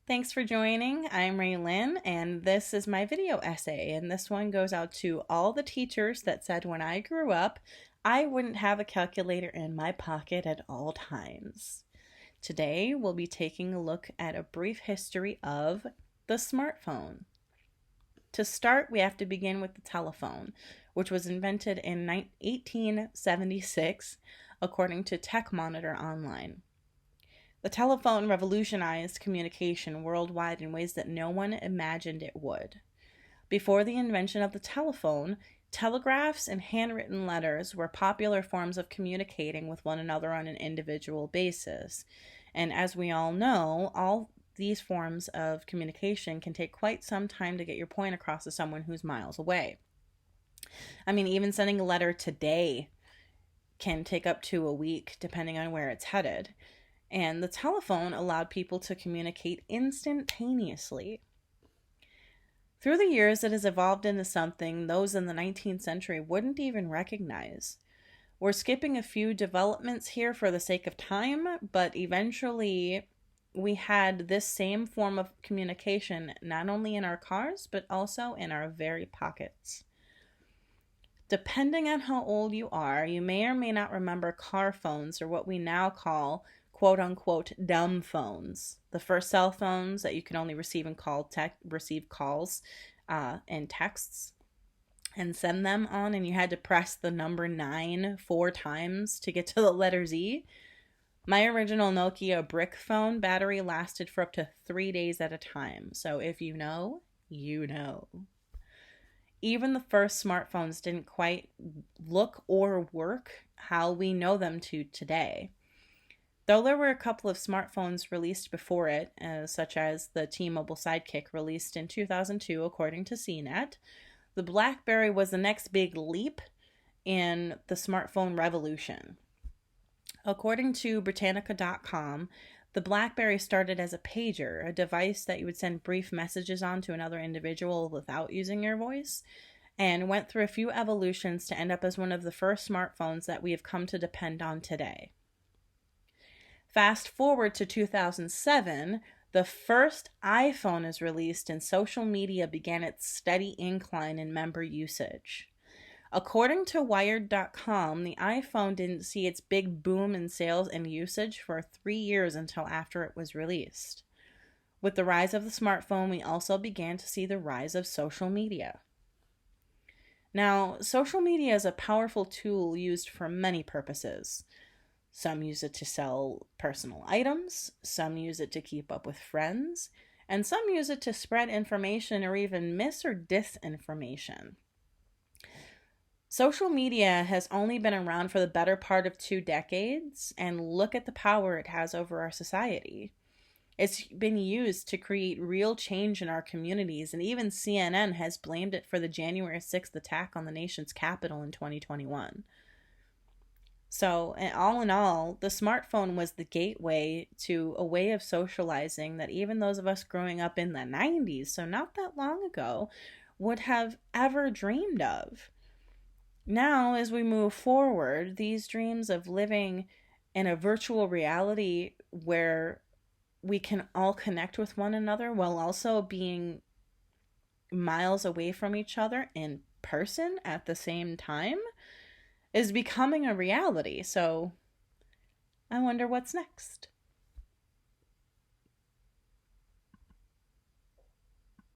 Thanks for joining. I'm Raylyn, and this is my video essay. And this one goes out to all the teachers that said when I grew up, I wouldn't have a calculator in my pocket at all times. Today, we'll be taking a look at a brief history of the smartphone. To start, we have to begin with the telephone, which was invented in 1876, according to TechMonitor Online. The telephone revolutionized communication worldwide in ways that no one imagined it would. Before the invention of the telephone, telegraphs and handwritten letters were popular forms of communicating with one another on an individual basis. And as we all know, all these forms of communication can take quite some time to get your point across to someone who's miles away. I mean, even sending a letter today can take up to a week, depending on where it's headed. And the telephone allowed people to communicate instantaneously. Through the years, it has evolved into something those in the 19th century wouldn't even recognize. We're skipping a few developments here for the sake of time, but eventually we had this same form of communication not only in our cars, but also in our very pockets. Depending on how old you are, you may or may not remember car phones, or what we now call quote-unquote dumb phones. The first cell phones that you could only receive receive calls and texts and send them on, and you had to press the number 9 4 times to get to the letter Z. My original Nokia brick phone battery lasted for up to 3 days at a time. So if you know, you know. Even the first smartphones didn't quite look or work how we know them to today. Though there were a couple of smartphones released before it, such as the T-Mobile Sidekick released in 2002 according to CNET, the BlackBerry was the next big leap in the smartphone revolution. According to Britannica.com, the BlackBerry started as a pager, a device that you would send brief messages on to another individual without using your voice, and went through a few evolutions to end up as one of the first smartphones that we have come to depend on today. Fast forward to 2007, the first iPhone is released and social media began its steady incline in member usage. According to Wired.com, the iPhone didn't see its big boom in sales and usage for 3 years until after it was released. With the rise of the smartphone, we also began to see the rise of social media. Now, social media is a powerful tool used for many purposes. Some use it to sell personal items, some use it to keep up with friends, and some use it to spread information or even mis- or disinformation. Social media has only been around for the better part of 2 decades, and look at the power it has over our society. It's been used to create real change in our communities, and even CNN has blamed it for the January 6th attack on the nation's capital in 2021. So, all in all, the smartphone was the gateway to a way of socializing that even those of us growing up in the 90s, so not that long ago, would have ever dreamed of. Now, as we move forward, these dreams of living in a virtual reality where we can all connect with one another while also being miles away from each other in person at the same time is becoming a reality. So I wonder what's next.